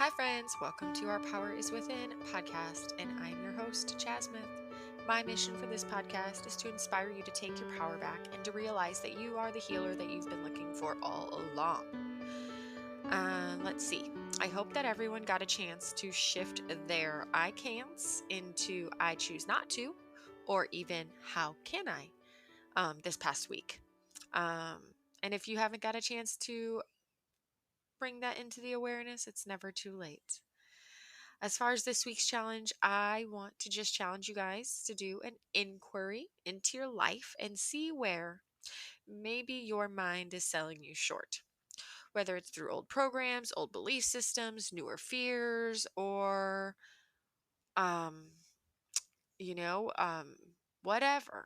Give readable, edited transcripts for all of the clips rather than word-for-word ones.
Hi, friends. Welcome to our Power is Within podcast, and I'm your host, Jasmine. My mission for this podcast is to inspire you to take your power back and to realize that you are the healer that you've been looking for all along. Let's see. I hope that everyone got a chance to shift their I can'ts into I choose not to, or even how can I this past week. And if you haven't got a chance to bring that into the awareness, it's never too late. As far as this week's challenge, I want to just challenge you guys to do an inquiry into your life and see where maybe your mind is selling you short. Whether it's through old programs, old belief systems, newer fears, or, um, you know, um, whatever.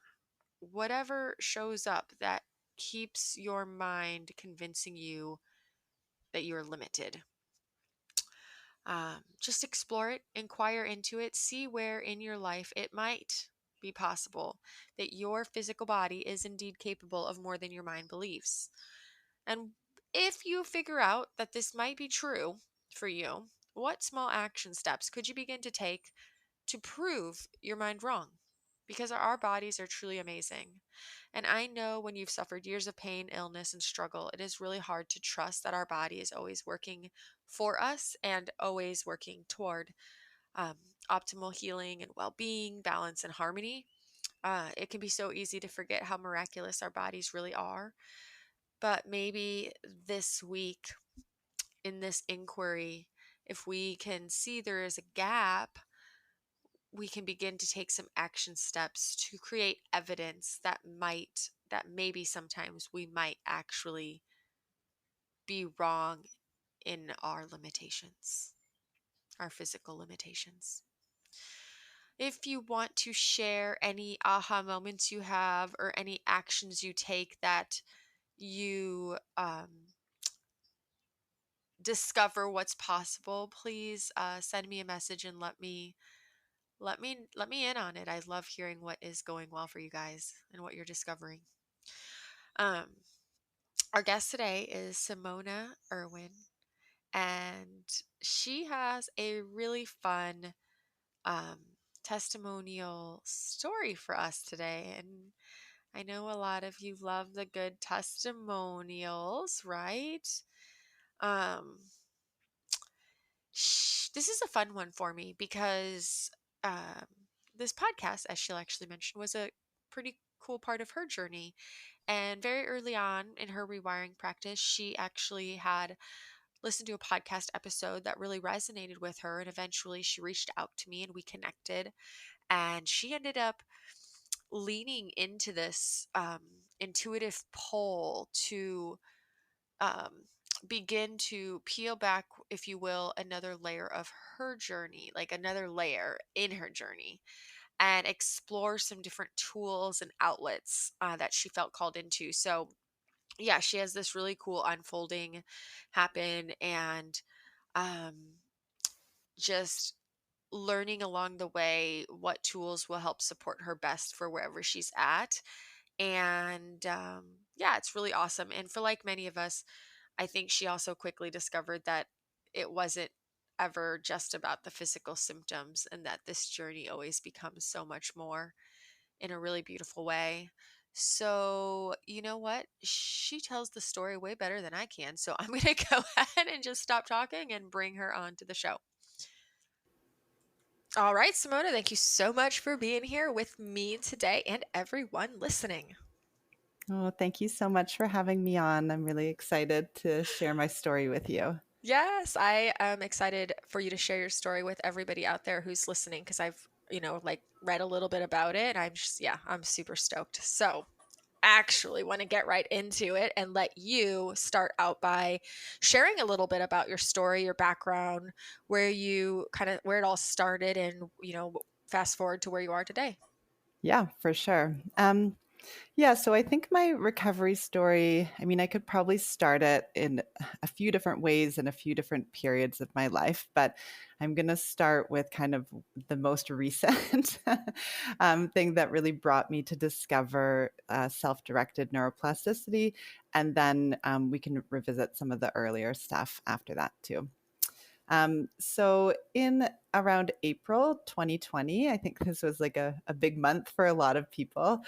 Whatever shows up that keeps your mind convincing you that you're limited. Just explore it, inquire into it, see where in your life it might be possible that your physical body is indeed capable of more than your mind believes. And if you figure out that this might be true for you, what small action steps could you begin to take to prove your mind wrong? Because our bodies are truly amazing. And I know when you've suffered years of pain, illness, and struggle, it is really hard to trust that our body is always working for us and always working toward um, optimal healing and well being, balance, and harmony. It can be so easy to forget how miraculous our bodies really are. But maybe this week, in this inquiry, if we can see there is a gap, we can begin to take some action steps to create evidence that maybe sometimes we might actually be wrong in our limitations, our physical limitations. If you want to share any aha moments you have or any actions you take that you discover what's possible, please send me a message and let me in on it. I love hearing what is going well for you guys and what you're discovering. Um, our guest today is Simona Irwin, and she has a really fun um, testimonial story for us today. And I know a lot of you love the good testimonials, right? Um, this is a fun one for me because um, this podcast, as she'll actually mention, was a pretty cool part of her journey. And very early on in her rewiring practice, she actually had listened to a podcast episode that really resonated with her. And eventually she reached out to me and we connected. And she ended up leaning into this intuitive pull to um, begin to peel back, if you will, another layer of her journey, like another layer in her journey, and explore some different tools and outlets that she felt called into. So, yeah, she has this really cool unfolding happen, and um, just learning along the way what tools will help support her best for wherever she's at. And yeah, it's really awesome. And for like many of us, I think she also quickly discovered that it wasn't ever just about the physical symptoms and that this journey always becomes so much more in a really beautiful way. So, you know what? She tells the story way better than I can. So, I'm going to go ahead and just stop talking and bring her on to the show. All right, Simona, thank you so much for being here with me today and everyone listening. Oh, thank you so much for having me on. I'm really excited to share my story with you. Yes, I am excited for you to share your story with everybody out there who's listening because I've, like read a little bit about it. I'm super stoked. So, actually want to get right into it and let you start out by sharing a little bit about your story, your background, where it all started and, fast forward to where you are today. Yeah, for sure. Yeah, so I think my recovery story, I mean, I could probably start it in a few different ways in a few different periods of my life, but I'm going to start with kind of the most recent thing that really brought me to discover self-directed neuroplasticity. And then we can revisit some of the earlier stuff after that too. So in around April 2020, I think this was like a big month for a lot of people.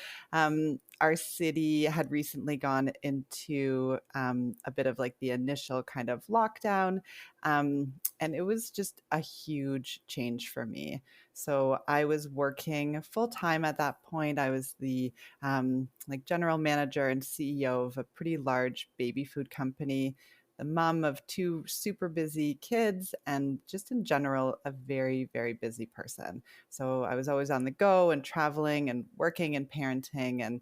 Our city had recently gone into a bit of like the initial kind of lockdown. And it was just a huge change for me. So I was working full time at that point. I was the like general manager and CEO of a pretty large baby food company, the mom of two super busy kids, and just in general, a very, very busy person. So I was always on the go and traveling and working and parenting and,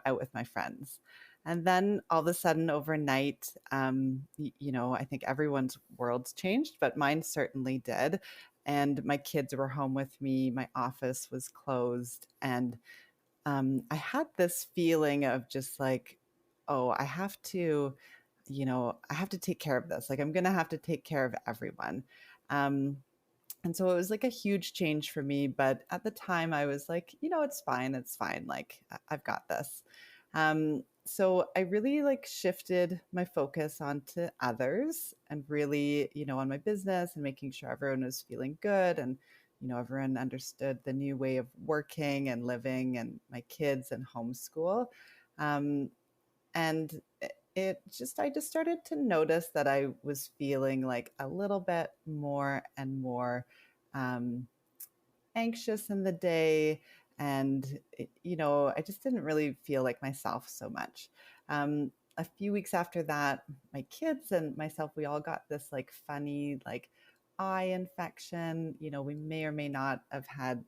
out with my friends. And then all of a sudden, overnight, I think everyone's worlds changed, but mine certainly did. And my kids were home with me. My office was closed. And I had this feeling of just like, oh, I have to take care of this. Like, I'm going to have to take care of everyone. Um, and so it was like a huge change for me. But at the time, I was like, it's fine. It's fine. Like, I've got this. So I really like shifted my focus onto others and really, on my business and making sure everyone was feeling good and, everyone understood the new way of working and living and my kids and homeschool. Um, and I just started to notice that I was feeling like a little bit more and more um, anxious in the day. And, I just didn't really feel like myself so much. A few weeks after that, my kids and myself, we all got this like funny, like eye infection. We may or may not have had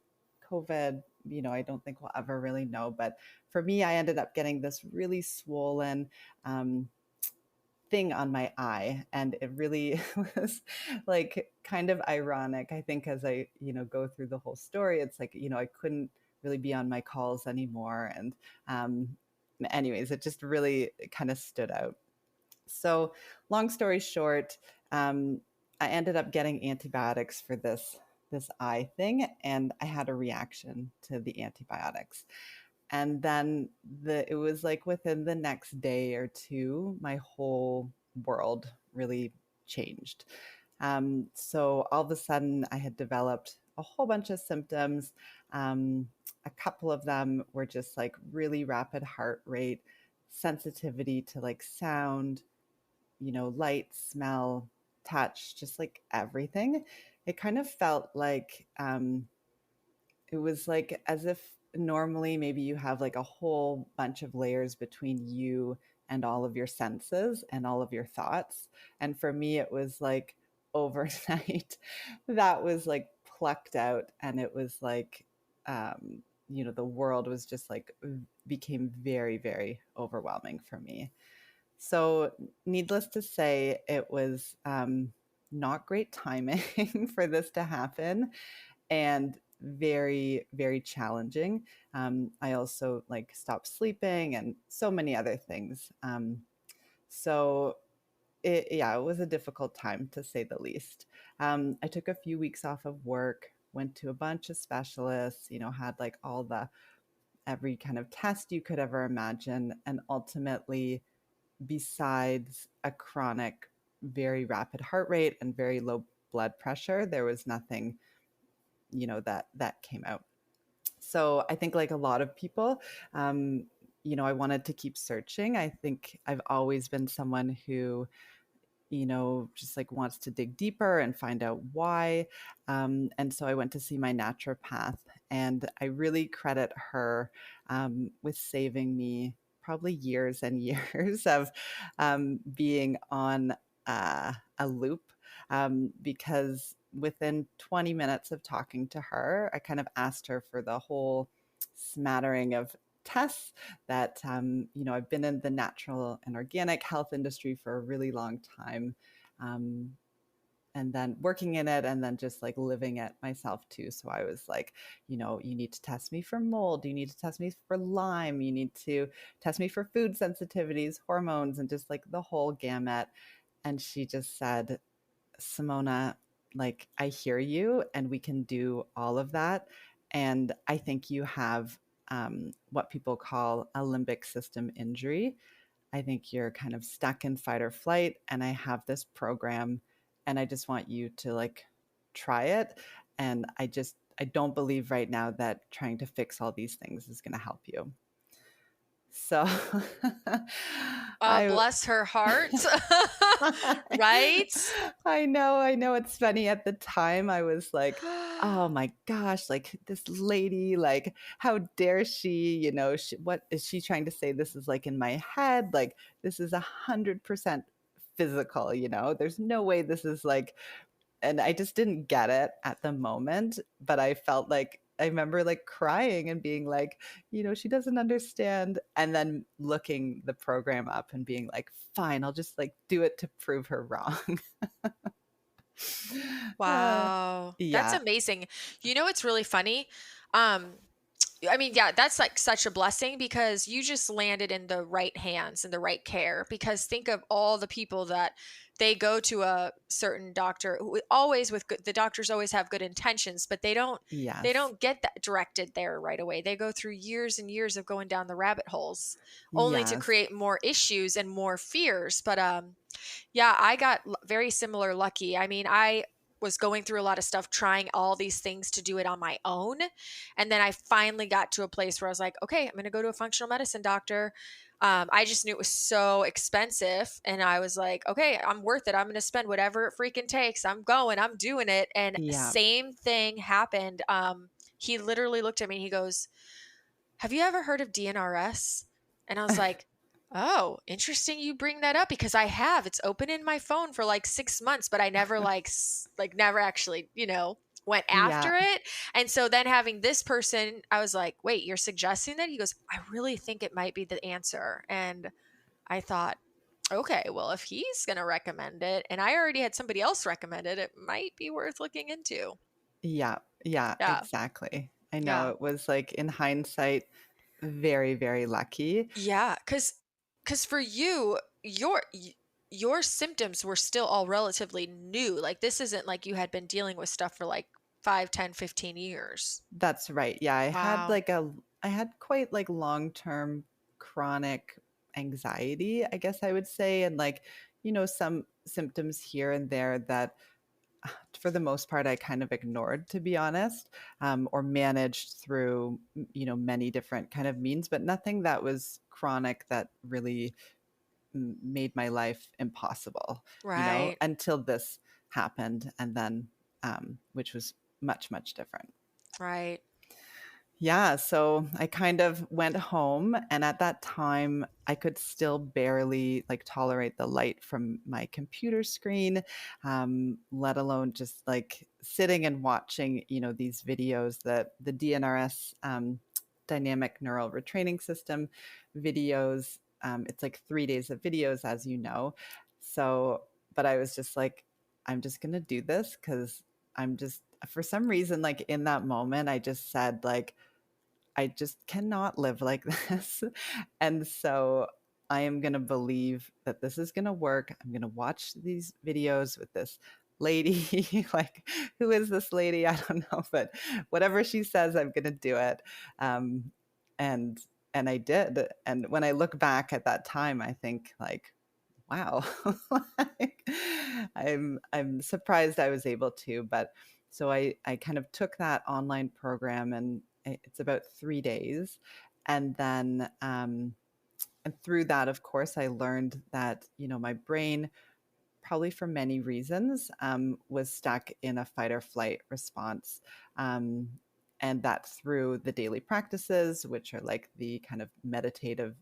COVID. I don't think we'll ever really know. But for me, I ended up getting this really swollen, um, thing on my eye, and it really was like kind of ironic. I think as I go through the whole story, it's like I couldn't really be on my calls anymore, and um anyways, it just really kind of stood out. So long story short, I ended up getting antibiotics for this eye thing, and I had a reaction to the antibiotics. And then it was like within the next day or two, my whole world really changed. So all of a sudden, I had developed a whole bunch of symptoms. Um, a couple of them were just like really rapid heart rate, sensitivity to like sound, light, smell, touch, just like everything. It kind of felt like it was like as if normally maybe you have like a whole bunch of layers between you and all of your senses and all of your thoughts. And for me, it was like overnight that was like plucked out. And it was like, the world was just like became very, very overwhelming for me. So, needless to say, it was not great timing for this to happen and very, very challenging. I also like stopped sleeping and so many other things. So it was a difficult time to say the least. I took a few weeks off of work, went to a bunch of specialists, had like every kind of test you could ever imagine. And ultimately, besides a chronic, very rapid heart rate and very low blood pressure, there was nothing, that came out. So I think like a lot of people, I wanted to keep searching. I think I've always been someone who, just like wants to dig deeper and find out why. And so I went to see my naturopath, and I really credit her with saving me probably years and years of being on a loop, because within 20 minutes of talking to her, I kind of asked her for the whole smattering of tests that I've been in the natural and organic health industry for a really long time, um, and then working in it and then just like living it myself too. So I was like, you need to test me for mold, you need to test me for Lyme, you need to test me for food sensitivities, hormones, and just like the whole gamut. And she just said, Simona, like, I hear you, and we can do all of that. And I think you have what people call a limbic system injury. I think you're kind of stuck in fight or flight. And I have this program, and I just want you to like try it. And I don't believe right now that trying to fix all these things is going to help you. So I Bless her heart. Right? I know it's funny. At the time I was like, oh my gosh, like this lady, like how dare she, what is she trying to say? This is like in my head, like this is 100% physical, there's no way this is like, and I just didn't get it at the moment, but I felt like I remember like crying and being like, she doesn't understand. And then looking the program up and being like, fine, I'll just like do it to prove her wrong. uh, Wow. That's yeah. amazing. You know, it's really funny. Um, I mean, yeah, that's like such a blessing because you just landed in the right hands and the right care. Because think of all the people that they go to a certain doctor who always with good, the doctors always have good intentions, but they Yes. don't get that directed there right away. They go through years and years of going down the rabbit holes only to Yes. create more issues and more fears. But yeah, I got very similar lucky. I mean, I was going through a lot of stuff, trying all these things to do it on my own. And then I finally got to a place where I was like, okay, I'm going to go to a functional medicine doctor. I just knew it was so expensive. And I was like, okay, I'm worth it. I'm going to spend whatever it freaking takes. I'm going, I'm doing it. And Yeah. same thing happened. He literally looked at me and he goes, have you ever heard of DNRS? And I was like, oh, interesting you bring that up because I have. It's open in my phone for like 6 months, but I never never actually, went Yeah. after it. And so then having this person, I was like, wait, you're suggesting that? He goes, I really think it might be the answer. And I thought, okay, well, if he's going to recommend it and I already had somebody else recommend it, it might be worth looking into. Yeah. Yeah. Yeah. Exactly. I know Yeah. it was like in hindsight, very, very lucky. Yeah, cuz for you, your symptoms were still all relatively new. Like this isn't like you had been dealing with stuff for like 5, 10, 15 years. That's right. Yeah, Wow. I had quite like long-term chronic anxiety, I guess I would say, and like, some symptoms here and there that for the most part I kind of ignored, to be honest, or managed through, many different kind of means, but nothing that was chronic that really made my life impossible, Right. until this happened, and then which was much, much different. Right. Yeah, so I kind of went home, and at that time I could still barely like tolerate the light from my computer screen, let alone just like sitting and watching, these videos, that the DNRS, dynamic neural retraining system videos. It's like 3 days of videos, as you know. So, but I was just like, I'm just gonna do this because I'm just, for some reason, like in that moment, I just said like, I just cannot live like this. And so I am going to believe that this is going to work. I'm going to watch these videos with this lady. Like, who is this lady? I don't know, but whatever she says, I'm going to do it. Um, and and I did. And when I look back at that time, I think like, wow, like, I'm surprised I was able to. But so I kind of took that online program, and it's about 3 days, and then and through that, of course, I learned that my brain, probably for many reasons, was stuck in a fight or flight response. Um, and that through the daily practices, which are like the kind of meditative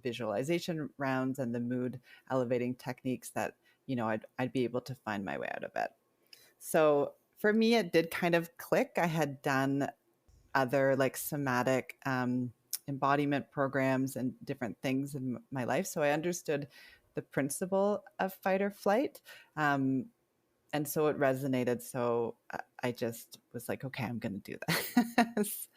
visualization rounds and the mood elevating techniques, that, I'd be able to find my way out of it. So for me, it did kind of click. I had done other like somatic embodiment programs and different things in my life. So I understood the principle of fight or flight. And so it resonated. So I just was like, okay, I'm going to do this.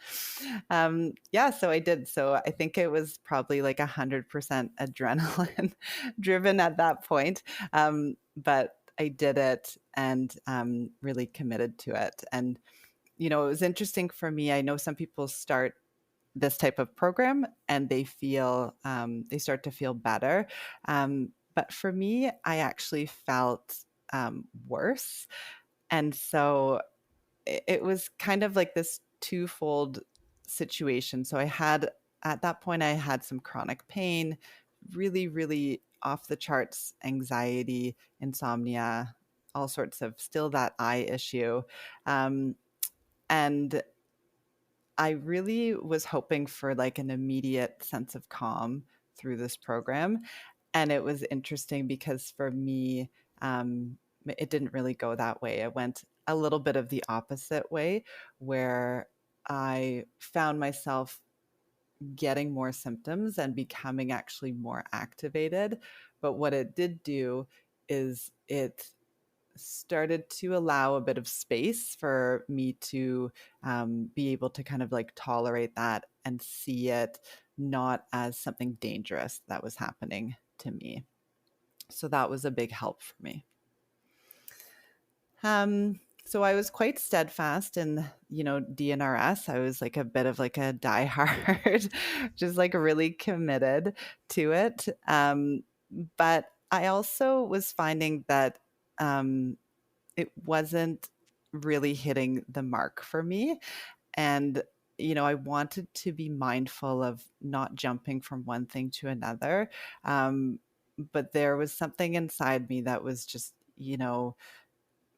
Yeah, so I did. So I think it was probably like 100% adrenaline driven at that point. But I did it, and really committed to it. And it was interesting for me. I know some people start this type of program and they start to feel better. But for me, I actually felt worse. And so it was kind of like this twofold situation. So at that point, I had some chronic pain, really, really off the charts anxiety, insomnia, all sorts of still that eye issue. Um, and I really was hoping for like an immediate sense of calm through this program. And it was interesting because for me, it didn't really go that way. It went a little bit of the opposite way, where I found myself getting more symptoms and becoming actually more activated. But what it did do is it started to allow a bit of space for me to be able to kind of like tolerate that and see it not as something dangerous that was happening to me. So that was a big help for me. So I was quite steadfast in, DNRS. I was like a bit of like a diehard, just like really committed to it. But I also was finding that it wasn't really hitting the mark for me. And, I wanted to be mindful of not jumping from one thing to another. Um, but there was something inside me that was just,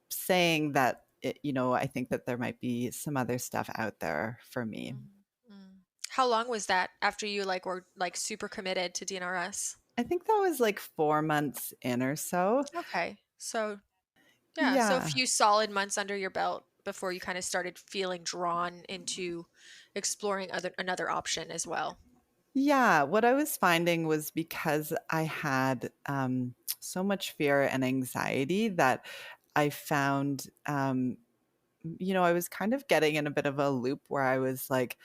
saying that, I think that there might be some other stuff out there for me. Mm, mm. How long was that after you like were like super committed to DNRS? I think that was like 4 months in or so. Okay. So, yeah, so a Yeah. few solid months under your belt before you kind of started feeling drawn into exploring another option as well. Yeah, what I was finding was because I had so much fear and anxiety that I found, I was kind of getting in a bit of a loop where I was like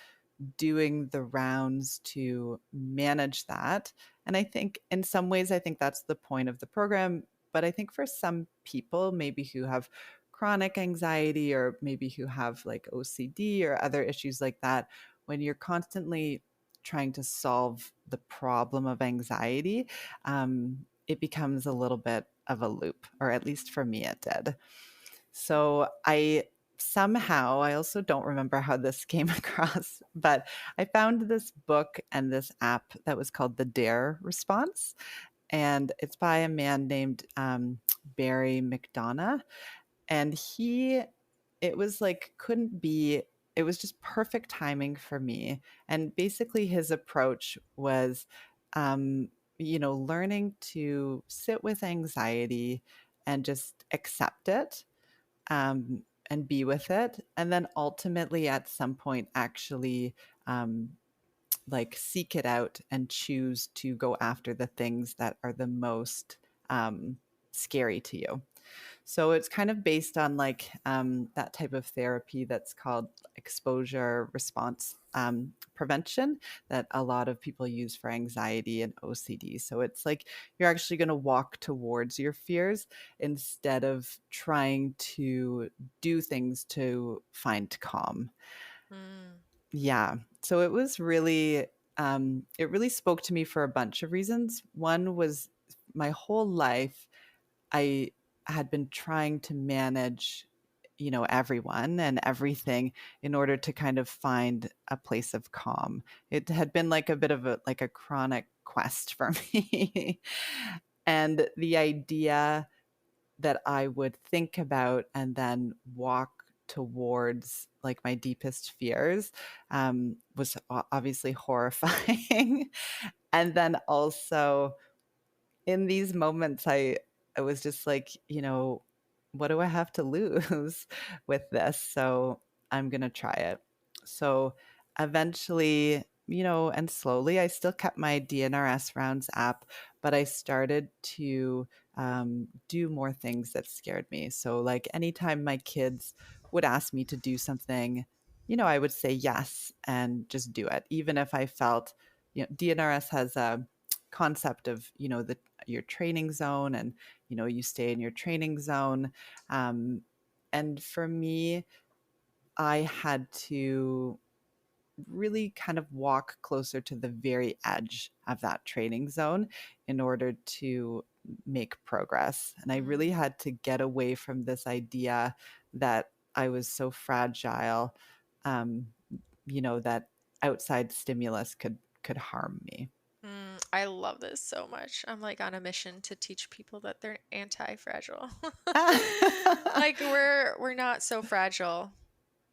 doing the rounds to manage that. And I think in some ways, I think that's the point of the program. But I think for some people, maybe who have chronic anxiety or maybe who have like OCD or other issues like that, when you're constantly trying to solve the problem of anxiety, it becomes a little bit of a loop, or at least for me, it did. So I also don't remember how this came across, but I found this book and this app that was called the Dare Response. And it's by a man named Barry McDonough. And it was like, it was just perfect timing for me. And basically, his approach was, um, learning to sit with anxiety and just accept it, and be with it. And then ultimately, at some point, actually um, like seek it out and choose to go after the things that are the most scary to you. So it's kind of based on like that type of therapy that's called exposure response prevention that a lot of people use for anxiety and OCD. So it's like you're actually going to walk towards your fears instead of trying to do things to find calm. Mm, Yeah. So it really spoke to me for a bunch of reasons. One was my whole life, I had been trying to manage, everyone and everything in order to kind of find a place of calm. It had been like a bit of a chronic quest for me. And the idea that I would think about and then walk towards like my deepest fears was obviously horrifying. And then also in these moments, I was just like, what do I have to lose with this? So I'm gonna try it. So eventually, and slowly, I still kept my DNRS rounds app, but I started to do more things that scared me. So like anytime my kids would ask me to do something, I would say yes and just do it, even if I felt, DNRS has a concept of the your training zone, and you stay in your training zone. um, and for me, I had to really kind of walk closer to the very edge of that training zone in order to make progress. And I really Mm. had to get away from this idea that I was so fragile, um, that outside stimulus could harm me. I love this so much. I'm like on a mission to teach people that they're anti-fragile. Like we're not so fragile.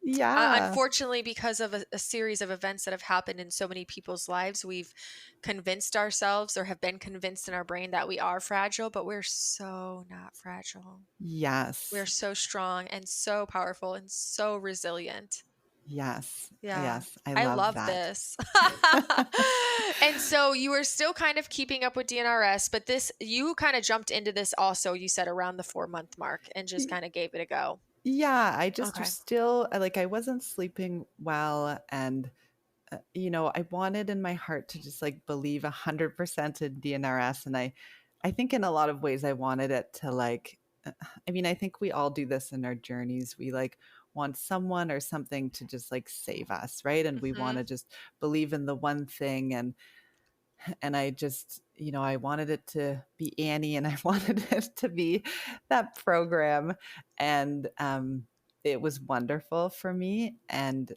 Yeah. Unfortunately, because of a series of events that have happened in so many people's lives, we've convinced ourselves or have been convinced in our brain that we are fragile, but we're so not fragile. We're Yes. so strong and so powerful and so resilient. Yes. Yeah. Yes. I I love love that. this. And so you were still kind of keeping up with DNRS, but you kind of jumped into this also, you said around the 4 month mark and just kind of gave it a go. Yeah, I just was Okay. still I wasn't sleeping well, and I wanted in my heart to just like believe 100% in DNRS. And I think in a lot of ways I wanted it to I think we all do this in our journeys. We like want someone or something to just like save us, right? And we want Hmm. to just believe in the one thing. And I just, I wanted it to be Annie, and I wanted it to be that program. And it was wonderful for me, and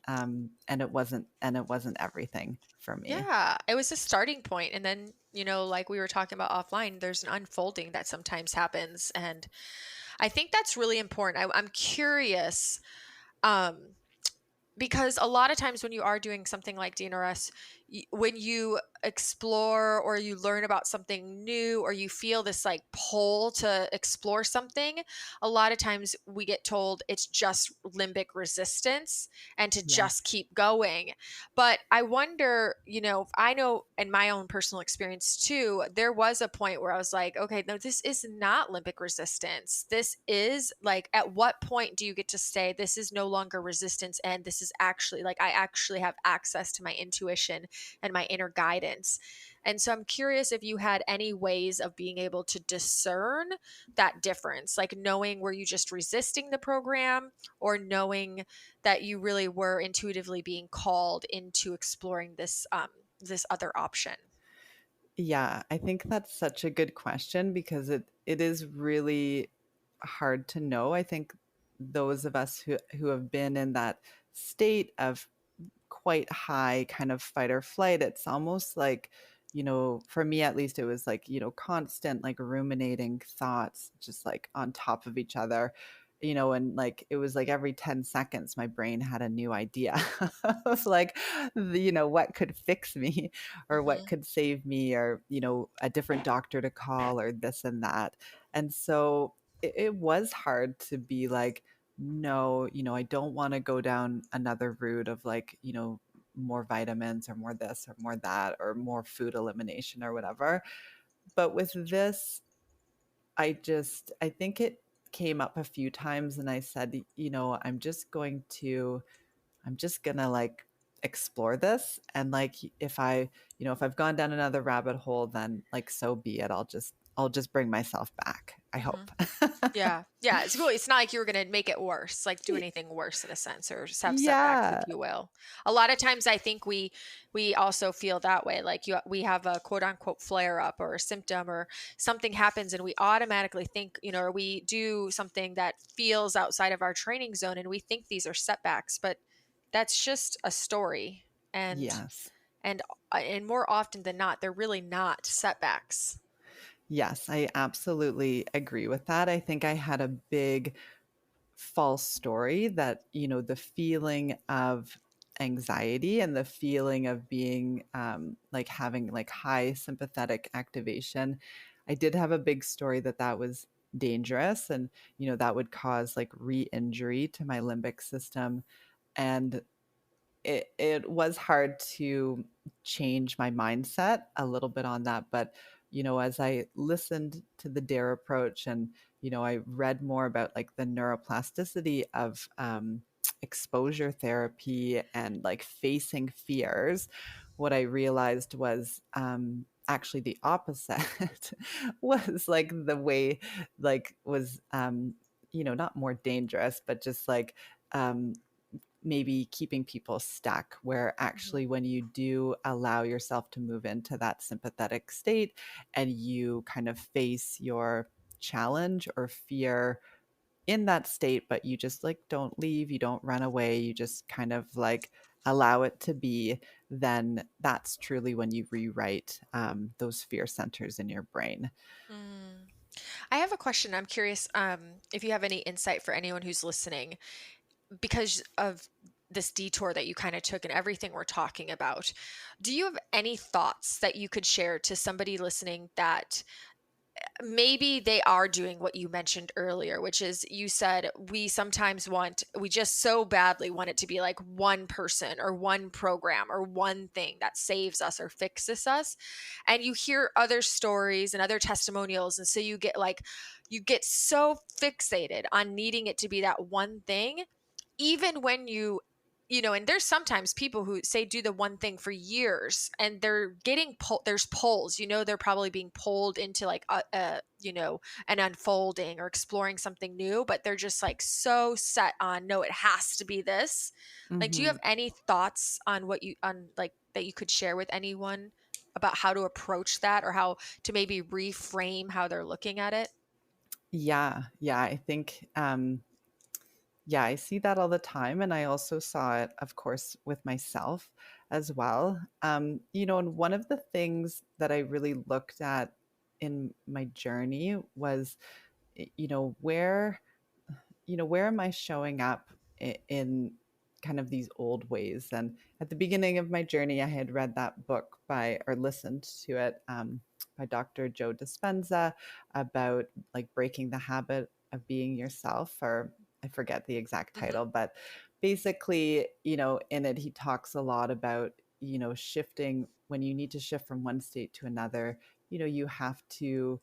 it wasn't everything for me. Yeah, it was a starting point, and then, like we were talking about offline, there's an unfolding that sometimes happens, and I think that's really important. I'm curious, um, because a lot of times when you are doing something like DNRS, when you explore or you learn about something new or you feel this like pull to explore something, a lot of times we get told it's just limbic resistance and to just Yes. keep going. But I wonder, I know in my own personal experience too, there was a point where I was like, okay, no, this is not limbic resistance. This is like, at what point do you get to say, this is no longer resistance and this is actually like, I actually have access to my intuition and my inner guidance? And so I'm curious if you had any ways of being able to discern that difference, like knowing were you just resisting the program or knowing that you really were intuitively being called into exploring this other option. Yeah, I think that's such a good question because it is really hard to know. I think those of us who have been in that state of quite high kind of fight or flight, it's almost like, for me at least, it was like, constant like ruminating thoughts just like on top of each other, and like it was like every 10 seconds my brain had a new idea of like what could fix me or what Hmm. could save me, or a different doctor to call or this and that. And so it was hard to be like, no, I don't want to go down another route of like, more vitamins or more this or more that or more food elimination or whatever. But with this, I think it came up a few times, and I said, I'm just gonna like explore this. And like, if I've gone down another rabbit hole, then like, so be it. I'll just bring myself back, I Hmm. hope. Yeah. Yeah. It's really, it's not like you were going to make it worse, like do anything worse in a sense, or just have setbacks, if Yeah. you will. A lot of times I think we also feel that way. Like we have a quote unquote flare up or a symptom or something happens and we automatically think, or we do something that feels outside of our training zone and we think these are setbacks, but that's just a story. And, Yes. and more often than not, they're really not setbacks. Yes, I absolutely agree with that. I think I had a big false story that, the feeling of anxiety and the feeling of being like having like high sympathetic activation. I did have a big story that that was dangerous, and, that would cause like re injury to my limbic system. And it was hard to change my mindset a little bit on that. But, as I listened to the DARE approach, and, I read more about like the neuroplasticity of exposure therapy and like facing fears, what I realized was actually the opposite. Was like the way, like was not more dangerous, but just like maybe keeping people stuck, where Mhm. actually when you do allow yourself to move into that sympathetic state and you kind of face your challenge or fear in that state, but you just like don't leave, you don't run away, you just kind of like allow it to be, then that's truly when you rewrite those fear centers in your brain. Mm. I have a question. I'm curious if you have any insight for anyone who's listening because of this detour that you kind of took and everything we're talking about. Do you have any thoughts that you could share to somebody listening that maybe they are doing what you mentioned earlier, which is you said we just so badly want it to be like one person or one program or one thing that saves us or fixes us. And you hear other stories and other testimonials. And so you get so fixated on needing it to be that one thing, even when and there's sometimes people who say do the one thing for years and they're getting pulled. There's pulls, they're probably being pulled into like an unfolding or exploring something new, but they're just like so set on, no, it has to be this. Like, do you have Hmm. any thoughts on what you on like that you could share with anyone about how to approach that or how to maybe reframe how they're looking at it? Yeah, I think yeah, I see that all the time. And I also saw it, of course, with myself as well. And one of the things that I really looked at in my journey was, where am I showing up in kind of these old ways? And at the beginning of my journey, I had read that book or listened to it by Dr. Joe Dispenza about like breaking the habit of being yourself, or I forget the exact Hmm. title, but basically, in it, he talks a lot about, shifting when you need to shift from one state to another. You have to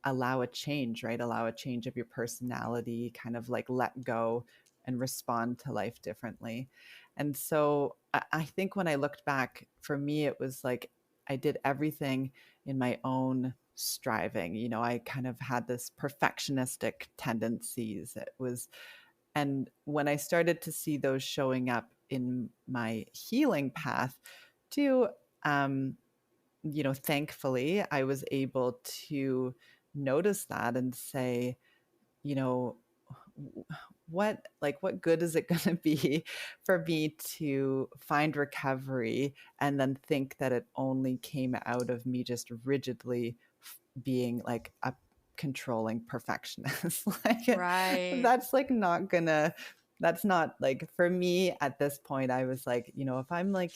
allow a change, right? Allow a change of your personality, kind of like let go and respond to life differently. And so I think when I looked back, for me, it was like I did everything in my own striving. I kind of had this perfectionistic tendencies. And when I started to see those showing up in my healing path too, um, thankfully, I was able to notice that and say, you know, what good is it going to be for me to find recovery and then think that it only came out of me just rigidly being like a controlling perfectionist. Like Right. that's like not gonna that's not like for me at this point. I was like, if I'm like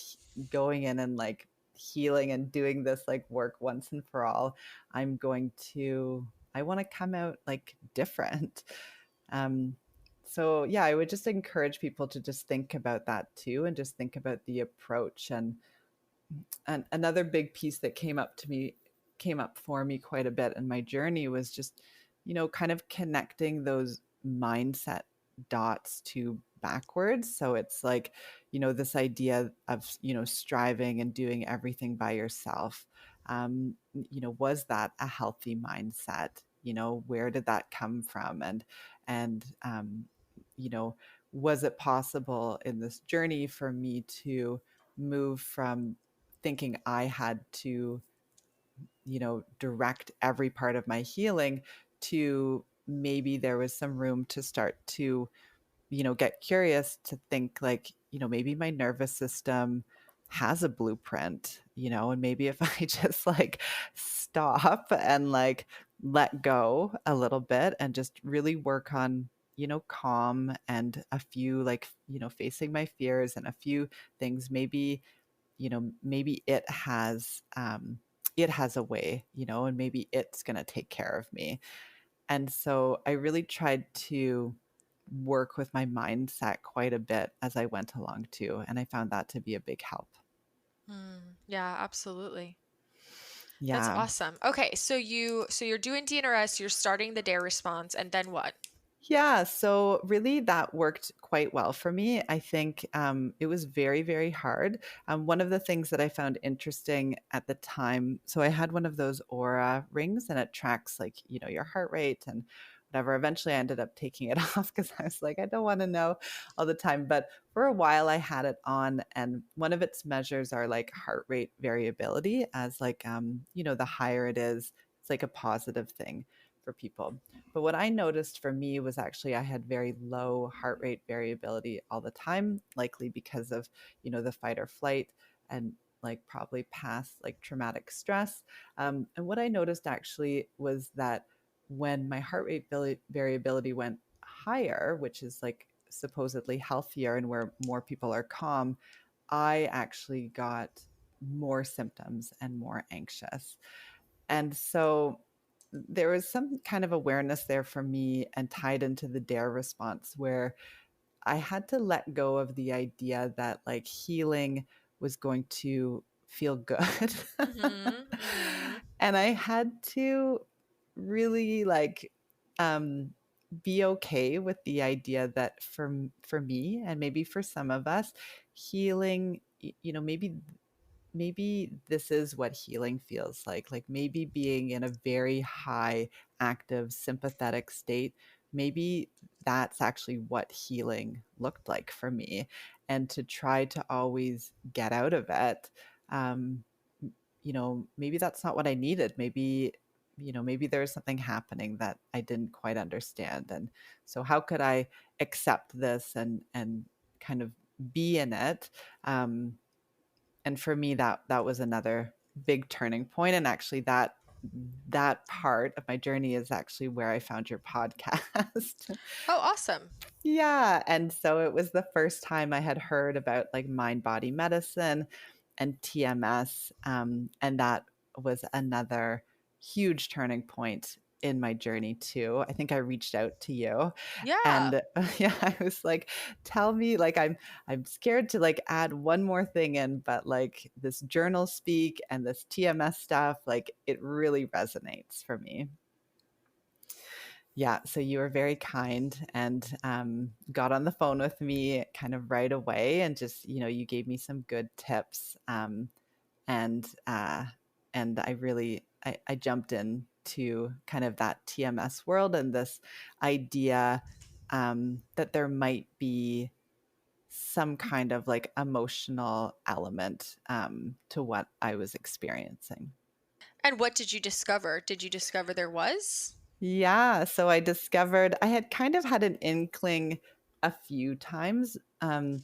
going in and like healing and doing this like work once and for all, I want to come out like different. um so yeah, I would just encourage people to just think about that too, and just think about the approach. And another big piece that came up for me quite a bit in my journey was just, kind of connecting those mindset dots to backwards. So it's like, this idea of, striving and doing everything by yourself. Was that a healthy mindset? Where did that come from? And you know, was it possible in this journey for me to move from thinking I had to, direct every part of my healing, to maybe there was some room to start to, get curious, to think like, maybe my nervous system has a blueprint, and maybe if I just like stop and like let go a little bit and just really work on, calm and a few like, facing my fears and a few things, maybe it has a way, and maybe it's going to take care of me. And so I really tried to work with my mindset quite a bit as I went along too, and I found that to be a big help. Mm, yeah, absolutely. That's Yeah. awesome. Okay, so you're doing DNRS, you're starting the dare response, and then what? Yeah, so really that worked quite well for me. I think it was very, very hard. One of the things that I found interesting at the time, so I had one of those Aura rings, and it tracks like, your heart rate and whatever. Eventually, I ended up taking it off because I was like, I don't want to know all the time. But for a while, I had it on, and one of its measures are like heart rate variability, as like, the higher it is, it's like a positive thing for people. But what I noticed for me was actually I had very low heart rate variability all the time, likely because of, the fight or flight and like probably past like traumatic stress. And what I noticed actually was that when my heart rate variability went higher, which is like supposedly healthier and where more people are calm, I actually got more symptoms and more anxious. And so there was some kind of awareness there for me and tied into the dare response where I had to let go of the idea that like healing was going to feel good. Mhm. Mhm. And I had to really like um be okay with the idea that for me and maybe for some of us, healing, maybe this is what healing feels like maybe being in a very high active sympathetic state, maybe that's actually what healing looked like for me. And to try to always get out of it, um maybe that's not what I needed. Maybe there's something happening that I didn't quite understand. And so how could I accept this and kind of be in it? And for me, that was another big turning point. And actually that part of my journey is actually where I found your podcast. Oh, awesome. Yeah, and so it was the first time I had heard about like mind body medicine and TMS, and that was another huge turning point in my journey too. I think I reached out to you, Yeah. and yeah, I was like, "Tell me, like, I'm scared to like add one more thing in, but like this journal speak and this TMS stuff, like, it really resonates for me." Yeah, so you were very kind and got on the phone with me kind of right away, and just you gave me some good tips, and I really I jumped into kind of that TMS world and this idea that there might be some kind of like emotional element to what I was experiencing. And what did you discover? Did you discover there was? Yeah, so I discovered I had kind of had an inkling a few times, and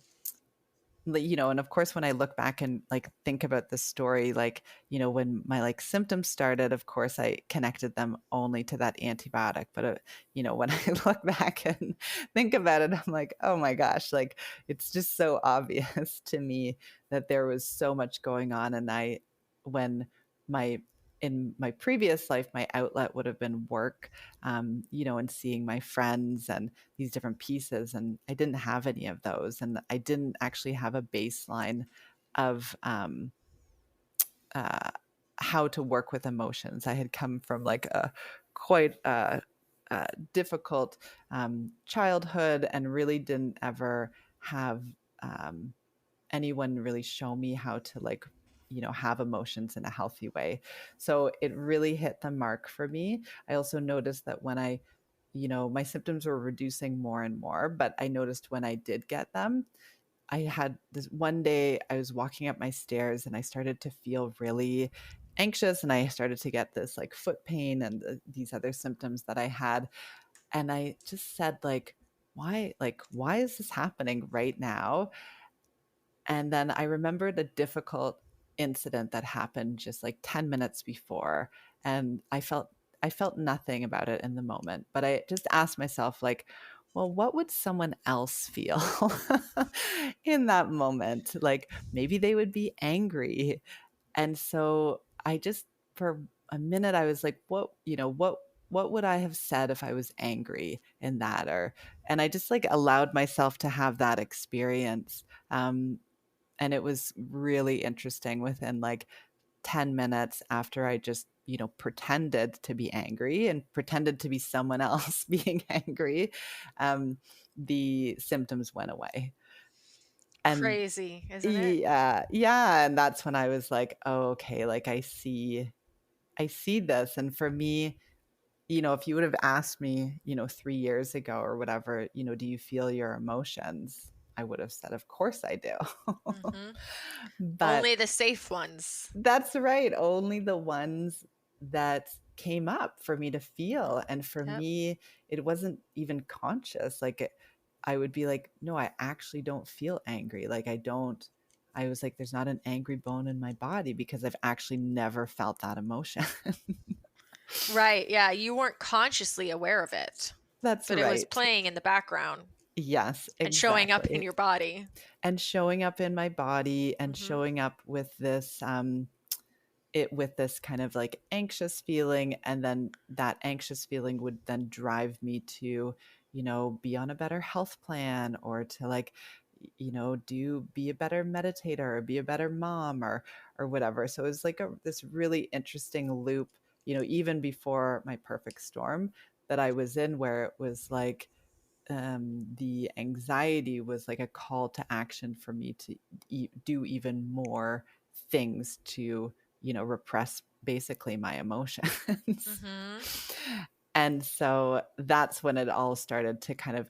of course when I look back and like think about the story, like, when my like symptoms started, of course I connected them only to that antibiotic. But when I look back and think about it, I'm like, oh my gosh, like it's just so obvious to me that there was so much going on. And when my in my previous life, my outlet would have been work, and seeing my friends and these different pieces, and I didn't have any of those, and I didn't actually have a baseline of uh, how to work with emotions. I had come from like a quite difficult childhood, and really didn't ever have um, anyone really show me how to like have emotions in a healthy way. So it really hit the mark for me. I also noticed that when my symptoms were reducing more and more, but I noticed when I did get them, I had this one day I was walking up my stairs and I started to feel really anxious, and I started to get this like foot pain and these other symptoms that I had. And I just said why is this happening right now? And then I remembered a difficult incident that happened just like 10 minutes before. And I felt nothing about it in the moment, but I just asked myself, like, well, what would someone else feel in that moment? Like maybe they would be angry. And so I just, for a minute, I was like, what would I have said if I was angry in that? And I just like allowed myself to have that experience. And it was really interesting. Within like 10 minutes after I just, pretended to be angry and pretended to be someone else being angry, the symptoms went away. And Crazy, isn't it? yeah, yeah. And that's when I was like, oh, okay, like I see this. And for me, if you would have asked me, 3 years ago or whatever, do you feel your emotions? I would have said, of course I do. Hmm. But Only the safe ones. that's right. Only the ones that came up for me to feel. And for Yep. me, it wasn't even conscious. I would be like, no, I actually don't feel angry. I was like, there's not an angry bone in my body because I've actually never felt that emotion. Right. Yeah. You weren't consciously aware of it, That's but it was right. playing in the background Yes, and showing up in exactly. your body. And showing up in my body and Hmm. showing up with this kind of like anxious feeling, and then that anxious feeling would then drive me to be on a better health plan, or to like do be a better meditator or be a better mom, or whatever. So it was like this really interesting loop, even before my perfect storm that I was in, where it was like the anxiety was like a call to action for me to do even more things to, repress basically my emotions. Hmm. And so that's when it all started to kind of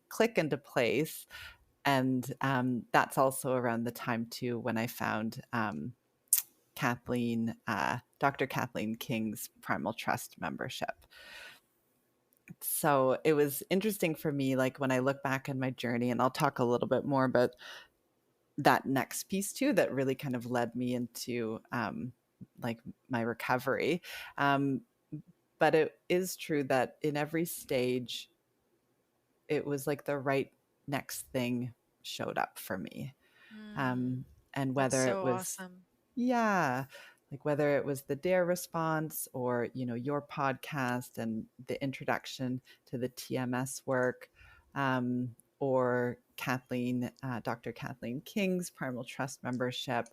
click into place. And that's also around the time too when I found Dr. Kathleen King's Primal Trust membership. So it was interesting for me, like when I look back on my journey, and I'll talk a little bit more about that next piece too, that really kind of led me into like my recovery. Um, but it is true that in every stage, it was like the right next thing showed up for me. Mm, Um, and that's whether it so was, awesome. yeah, like whether it was the DARE response, or, your podcast and the introduction to the TMS work, um, or Dr. Kathleen King's Primal Trust membership,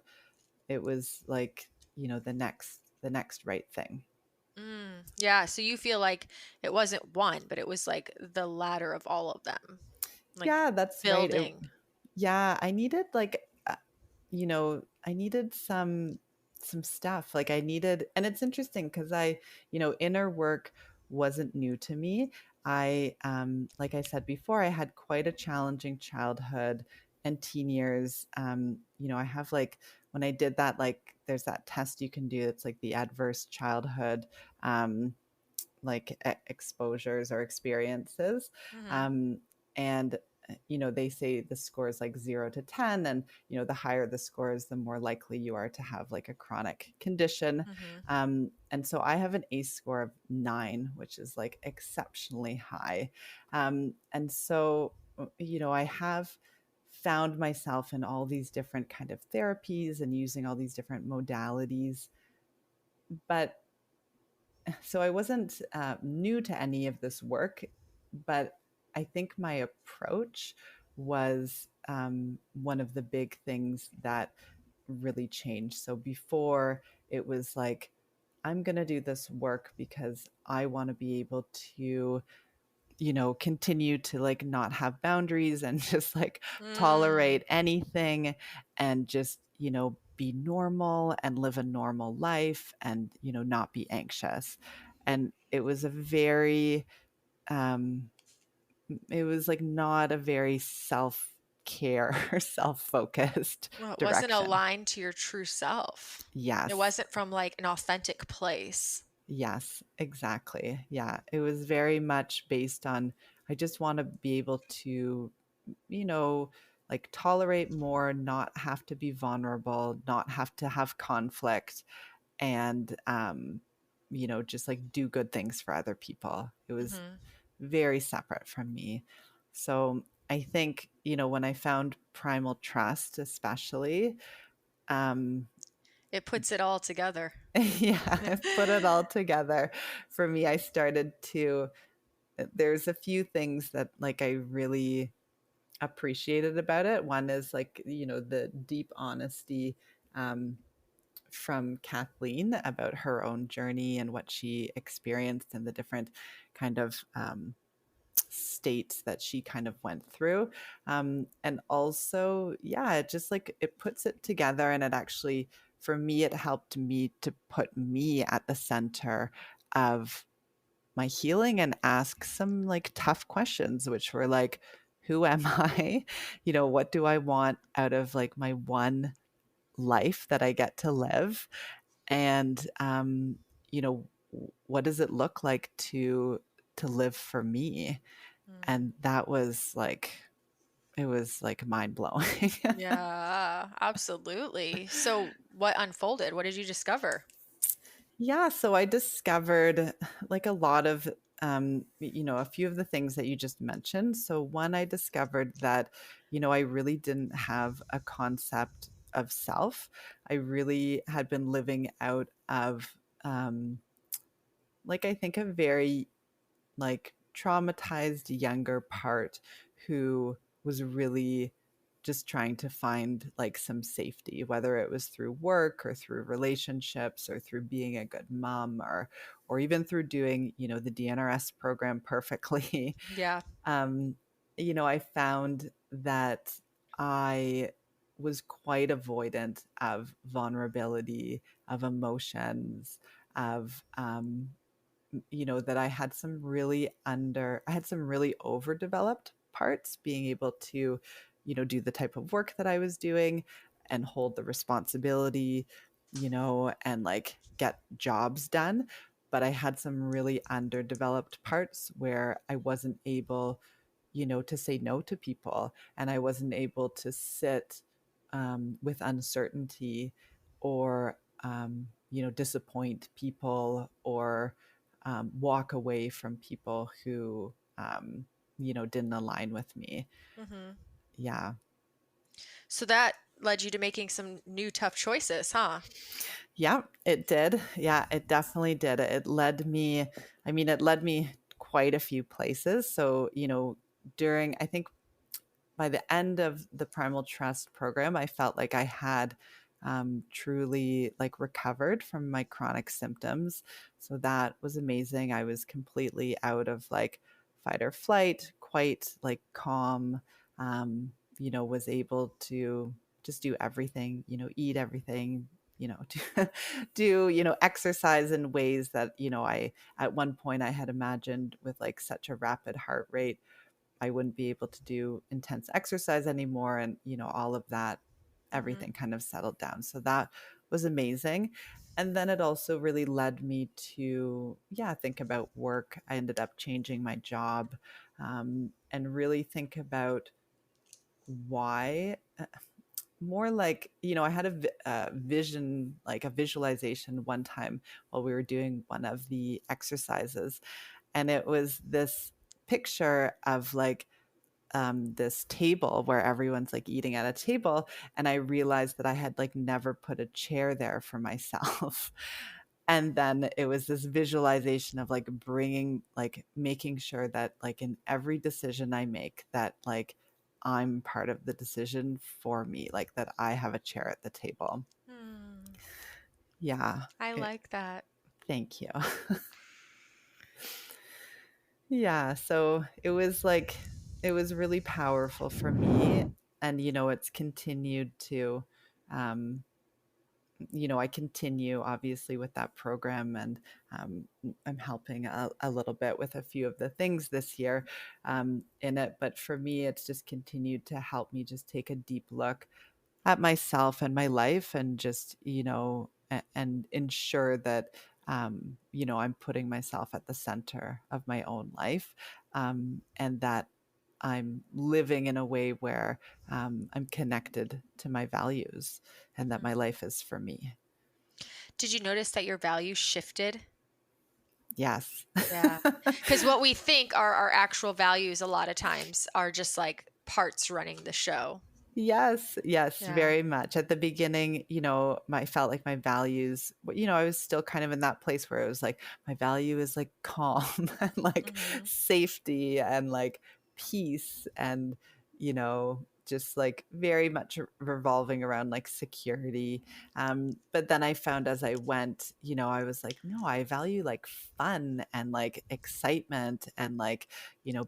it was like, the next right thing. Yeah. So you feel like it wasn't one, but it was like the ladder of all of them, like Yeah, that's right. building. Yeah, I needed like I needed some stuff. Like I needed, and it's interesting because inner work wasn't new to me. Like I said before, I had quite a challenging childhood and teen years. I have like when I did that, like there's that test you can do. It's like the adverse childhood um like exposures or experiences. Hmm. um, and they say the score is like 0 to 10, and the higher the score is, the more likely you are to have like a chronic condition. Hmm. And so I have an ACE score of 9, which is like exceptionally high. And so I have found myself in all these different kind of therapies and using all these different modalities, but so I wasn't new to any of this work, but I think my approach was one of the big things that really changed. So before, it was like, I'm going to do this work because I want to be able to continue to like not have boundaries and just like Mm. tolerate anything, and just, be normal and live a normal life, and, not be anxious. And um, it was like not a very self care or self focused Well, it wasn't direction. aligned to your true self. It Yes. wasn't from like an authentic place. Yes, exactly. Yeah. It was very much based on, I just want to be able to, you know, like tolerate more, not have to be vulnerable, not have to have conflict, and, just like do good things for other people. It was Hmm. very separate from me. So I think, when I found Primal Trust, especially, um, It puts it all together. yeah, I've put it all together. For me, I started to, there's a few things that like I really appreciated about it. One is like, the deep honesty um, from Kathleen about her own journey and what she experienced, and the different kind of states that she kind of went through. And also, yeah, it just like it puts it together, and it actually, for me, it helped me to put me at the center of my healing and ask some like tough questions, which were like, who am I? What do I want out of like my one life that I get to live? And you know, what does it look like to live for me? Mm. And that was like, it was like mind blowing. Yeah, absolutely. So what unfolded? What did you discover? Yeah, so I discovered like a lot of a few of the things that you just mentioned. So one, I discovered that, I really didn't have a concept of self. I really had been living out of um like I think a very like traumatized younger part who was really just trying to find like some safety, whether it was through work or through relationships or through being a good mom or even through doing, the DNRS program perfectly. Yeah. um, I found that I was quite avoidant of vulnerability, of emotions, of that I had some really overdeveloped parts, being able to, do the type of work that I was doing and hold the responsibility, and like get jobs done. But I had some really underdeveloped parts where I wasn't able, to say no to people, and I wasn't able to sit with uncertainty or, disappoint people or walk away from people who, didn't align with me. Hmm. Yeah. So that led you to making some new tough choices, huh? Yeah, it did. Yeah, it definitely did. It led me quite a few places. So, I think by the end of the Primal Trust program, I felt like I had truly like recovered from my chronic symptoms. So that was amazing. I was completely out of like fight or flight, quite like calm, was able to just do everything, eat everything, do, exercise in ways that, at one point I had imagined with like such a rapid heart rate I wouldn't be able to do intense exercise anymore. And, all of that, Hmm. everything kind of settled down. So that was amazing. And then it also really led me to, yeah, think about work. I ended up changing my job and really think about why. More like, I had a vision, like a visualization one time while we were doing one of the exercises. And it was this picture of like this table where everyone's like eating at a table, and I realized that I had like never put a chair there for myself. And then it was this visualization of like making sure that like in every decision I make that like I'm part of the decision for me, like that I have a chair at the table. Hmm. Yeah. I like that. Thank you. Yeah, so it was really powerful for me, and it's continued to um I continue obviously with that program, and I'm helping a little bit with a few of the things this year in it, but for me it's just continued to help me just take a deep look at myself and my life, and just and ensure that I'm putting myself at the center of my own life, and that I'm living in a way where I'm connected to my values and that my Hmm. life is for me. Did you notice that your values shifted? Yes. Yeah. Because what we think are our actual values a lot of times are just like parts running the show. Yes, yes, Yeah. very much. At the beginning, I felt like my values, I was still kind of in that place where it was like my value is like calm and like Hmm. safety and like peace and, just like very much revolving around like security. But then I found as I went, I was like, no, I value like fun and like excitement and like,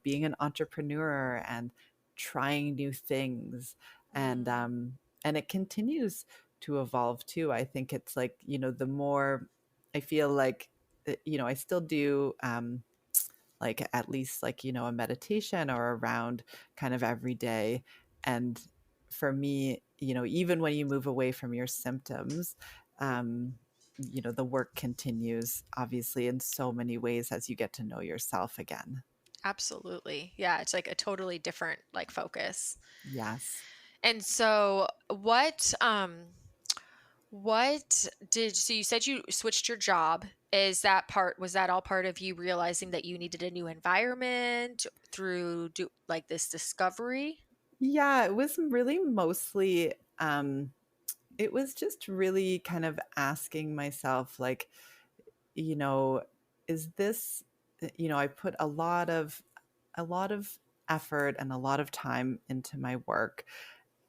being an entrepreneur and trying new things, and Mm. it continues to evolve too. I think it's like, the more I feel like I still do like at least like, a meditation or around kind of every day. And for me, even when you move away from your symptoms, um, the work continues obviously in so many ways as you get to know yourself again. Absolutely. Yeah, it's like a totally different like focus. Yes. And so what did so you said you switched your job. Was that all part of you realizing that you needed a new environment through like this discovery? Yeah, it was really mostly it was just really kind of asking myself like, you know, is this, I put a lot of effort and a lot of time into my work.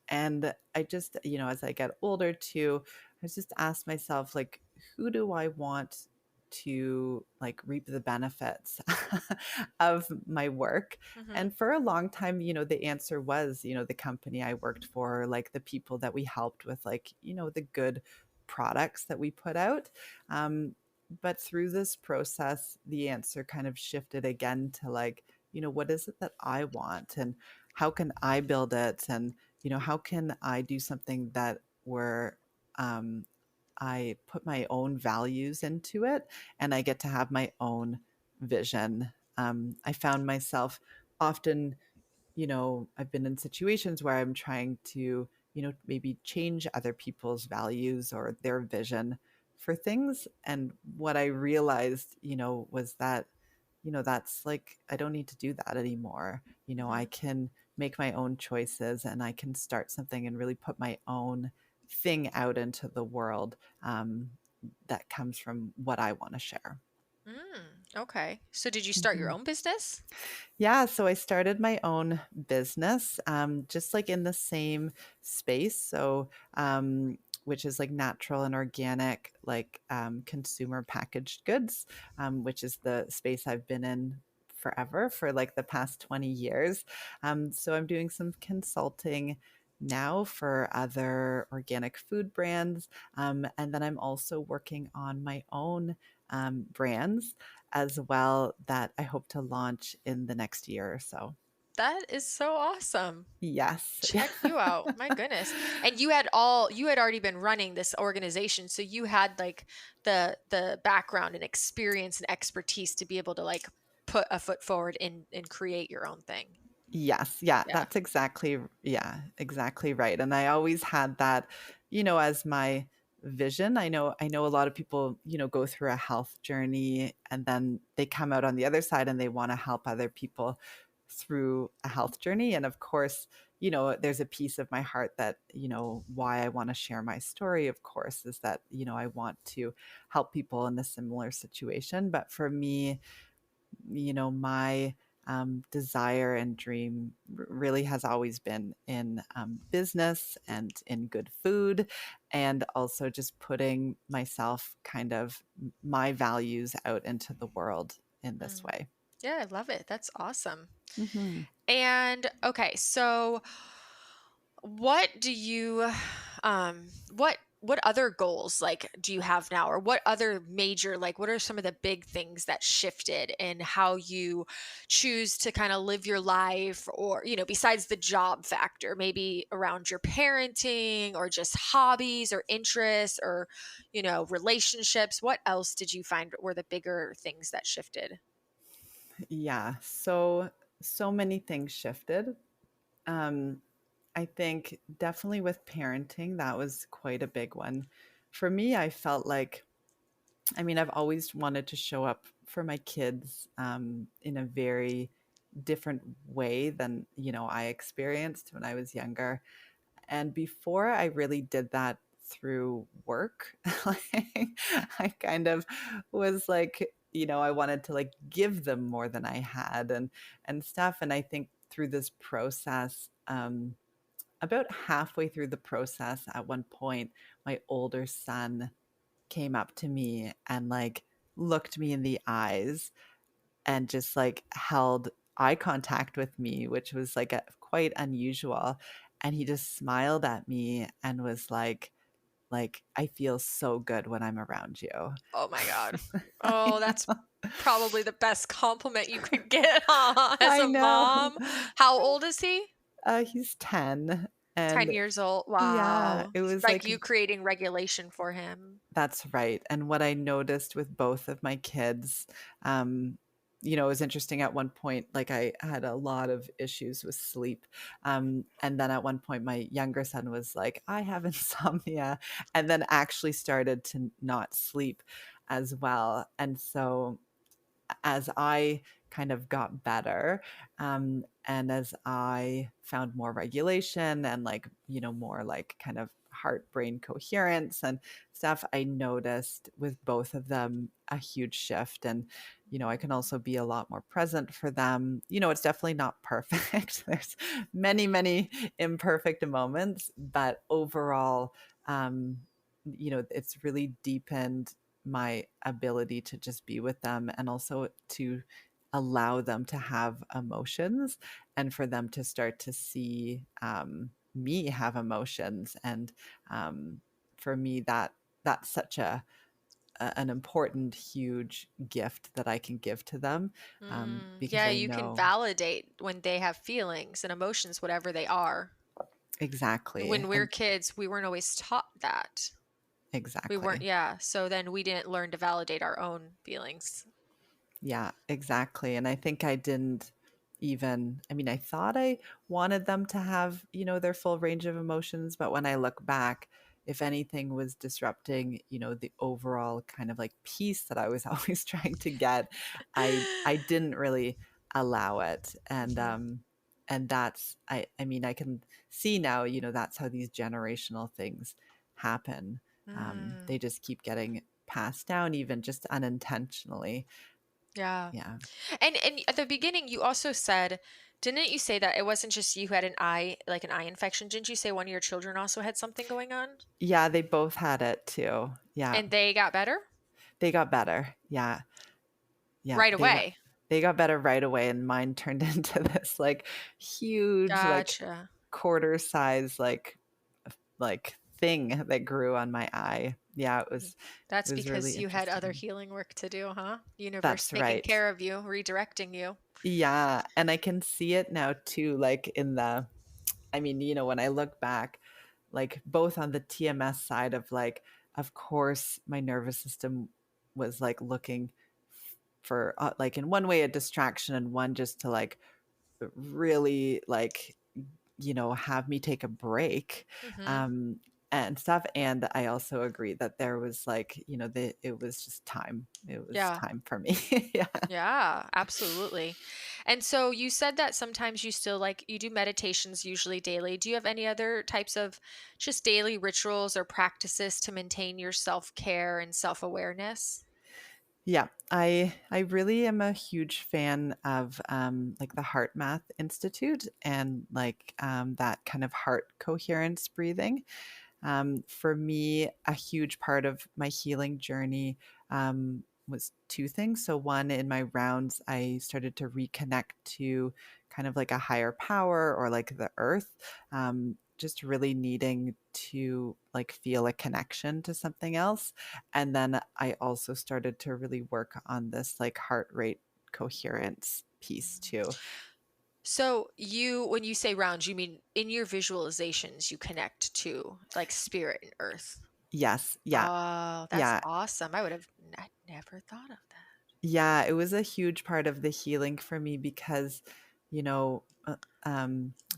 And I just, as I get older too, I just ask myself, like, who do I want to like reap the benefits of my work? Mhm. And for a long time, the answer was, the company I worked for, like the people that we helped with, like, the good products that we put out. Um, but through this process, the answer kind of shifted again to like, what is it that I want and how can I build it? And how can I do something that where um, I put my own values into it and I get to have my own vision? I found myself often, I've been in situations where I'm trying to, maybe change other people's values or their vision for things. And what I realized, was that, that's like, I don't need to do that anymore. I Mhm. can make my own choices and I can start something and really put my own thing out into the world that comes from what I want to share. Okay. So did you start your Mhm. own business? Yeah, so I started my own business, just like in the same space. So, which is like natural and organic, like consumer packaged goods, which is the space I've been in forever for like the past 20 years. So I'm doing some consulting now for other organic food brands. And then I'm also working on my own brands as well that I hope to launch in the next year or so. That is so awesome. Yes. Check you out. My goodness. And you had already been running this organization, so you had like the background and experience and expertise to be able to like put a foot forward and create your own thing. Yes, yeah, Yeah. that's exactly yeah, exactly right. And I always had that, as my vision. I know a lot of people, go through a health journey and then they come out on the other side and they want to help other people through a health journey. And of course, there's a piece of my heart that, why I want to share my story, of course, is that, I want to help people in a similar situation. But for me, my desire and dream really has always been in business and in good food, and also just putting myself kind of my values out into the world in this Mm. way. Yeah, I love it. That's awesome. Hmm. And okay, so what do you what other goals like do you have now, or what other major like what are some of the big things that shifted in how you choose to kind of live your life, or besides the job factor, maybe around your parenting or just hobbies or interests or relationships? What else did you find were the bigger things that shifted? Yeah, so many things shifted. Um, I think definitely with parenting, that was quite a big one. For me, I felt like, I mean, I've always wanted to show up for my kids in a very different way than, I experienced when I was younger. And before I really did that through work, like, I kind of was like, I wanted to like give them more than I had and stuff. And I think through this process, about halfway through the process, at one point, my older son came up to me and like looked me in the eyes and just like held eye contact with me, which was like quite unusual. And he just smiled at me and was like, I feel so good when I'm around you. Oh my god. Oh, that's Probably the best compliment you could get, huh, as I a know. mom. How old is he? He's 10, 10 and years old. yeah, Wow. it was Like like you creating regulation for him. that's right. And what I noticed with both of my kids, um, it was interesting at one point, like I had a lot of issues with sleep. And then at one point, my younger son was like, I have insomnia, and then actually started to not sleep as well. And so as I kind of got better, and as I found more regulation and like, more like kind of heart brain coherence and stuff, I noticed with both of them a huge shift. And, I can also be a lot more present for them. It's definitely not perfect. There's many, many imperfect moments, but overall, it's really deepened my ability to just be with them and also to allow them to have emotions and for them to start to see me have emotions. And um, for me, that's such an important, huge gift that I can give to them, because Yeah, I you can know validate when they have feelings and emotions, whatever they are. exactly When we're and kids, we weren't always taught that. We weren't, exactly. yeah. So then we didn't learn to validate our own feelings. Yeah, exactly. And I think I didn't even, I mean, I thought I wanted them to have, their full range of emotions. But when I look back, if anything was disrupting, the overall kind of like peace that I was always trying to get, I didn't really allow it. Mhm. And that's, I mean, I can see now, that's how these generational things happen. Mm, They just keep getting passed down, even just unintentionally. yeah. Yeah. And at the beginning you also said, didn't you say that it wasn't just you who had an eye infection? Didn't you say one of your children also had something going on? Yeah, they both had it too. Yeah. And they got better They got better. Yeah. Yeah, right away. they got better right away, and mine turned into this, like, huge, like, Gotcha. quarter size, like, thing that grew on my eye. Yeah, Mhm. it That's was really because you had other interesting. healing work to do, huh? Universe That's taking right. care of you, redirecting you. Yeah, and I can see it now too, like, in the I mean, when I look back, like, both on the TMS side of, like, of course, my nervous system was, like, looking for, like, in one way, a distraction, and one just to, like, really, like, have me take a break, Mhm. um, and stuff. And I also agree that there was, like, it was just time. It was Yeah. time for me. Yeah. Yeah, absolutely. And so you said that sometimes you still you do meditations usually daily. Do you have any other types of just daily rituals or practices to maintain your self-care and self-awareness? Yeah, I really am a huge fan of like the Heart Math Institute and like that kind of heart coherence breathing. For me, a huge part of my healing journey was two things. So, one, in my rounds, I started to reconnect to kind of like a higher power or like the earth, just really needing to like feel a connection to something else. And then I also started to really work on this like heart rate coherence piece too. So you when you say rounds, you mean in your visualizations you connect to like spirit and earth. Yes. Yeah. Oh, that's Yeah. awesome. I would have never thought of that. Yeah, it was a huge part of the healing for me because, you know, uh,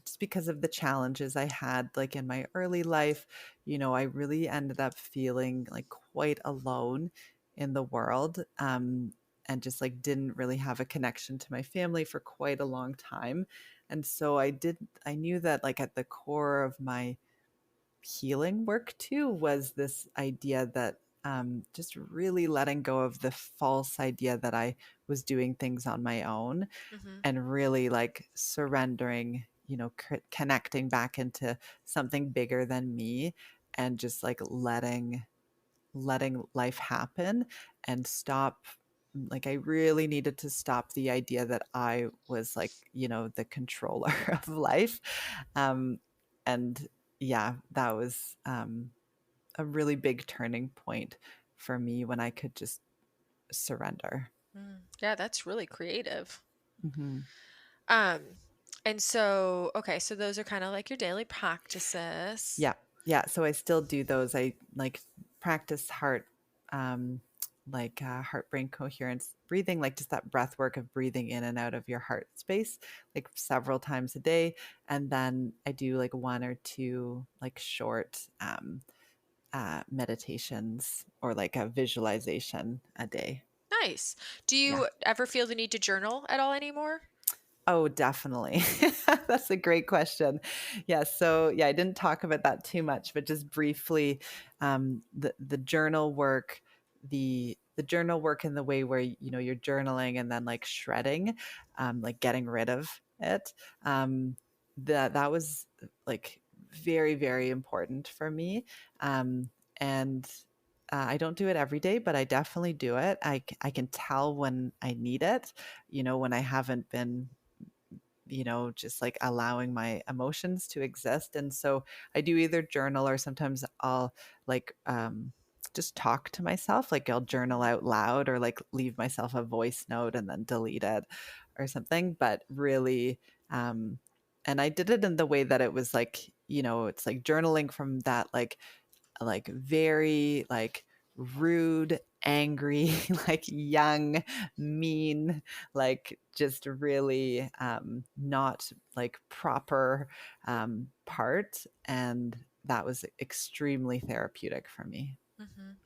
just because of the challenges I had like in my early life, I really ended up feeling like quite alone in the world, and just like didn't really have a connection to my family for quite a long time. And so I knew that like at the core of my healing work too was this idea that just really letting go of the false idea that I was doing things on my own Mhm. and really like surrendering, connecting back into something bigger than me and just like letting life happen and stop. Like I really needed to stop the idea that I was like, the controller of life. um and yeah, that was a really big turning point for me when I could just surrender. Yeah, that's really creative. Hmm. Um, and so, okay, so those are kind of like your daily practices. Yeah. Yeah. So I still do those. I like practice um, heart brain coherence breathing, like just that breath work of breathing in and out of your heart space, like several times a day. And then I do like one or two like short meditations or like a visualization a day. Nice. Do Yeah. you ever feel the need to journal at all anymore? Oh, definitely. That's a great question. Yeah. So, yeah, I didn't talk about that too much, but just briefly, the journal work, the journal work in the way where you're journaling and then like shredding, like getting rid of it. Um, that was like very very important for me, and. I don't do it every day, but I definitely do it. I can tell when I need it, when I haven't been just like allowing my emotions to exist. And so I do either journal or sometimes I'll like just talk to myself, like I'll journal Mhm. out loud or like leave myself a voice note and then delete it or something. But really, and I did it in the way that it was like, it's like journaling from that like very like rude, angry, like young, mean, like just really not like proper part. And that was extremely therapeutic for me.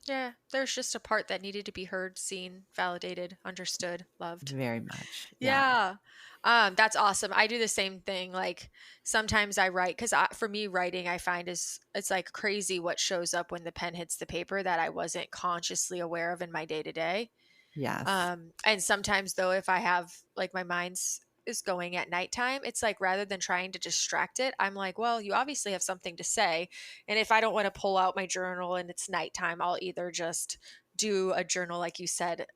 Yeah, there's just a part that needed to be heard, seen, validated, understood, loved. Very much. Yeah. Yeah. That's awesome. I do the same thing. Like sometimes I write because for me, writing I find is it's like crazy what shows up when the pen hits the paper that I wasn't consciously aware of in my day to day. Yes. And sometimes though, if I have like my mind's is going at nighttime, it's like rather than trying to distract it, I'm like, well, you obviously have something to say. And if I don't want to pull out my journal and it's nighttime, I'll either just do a journal, like you said,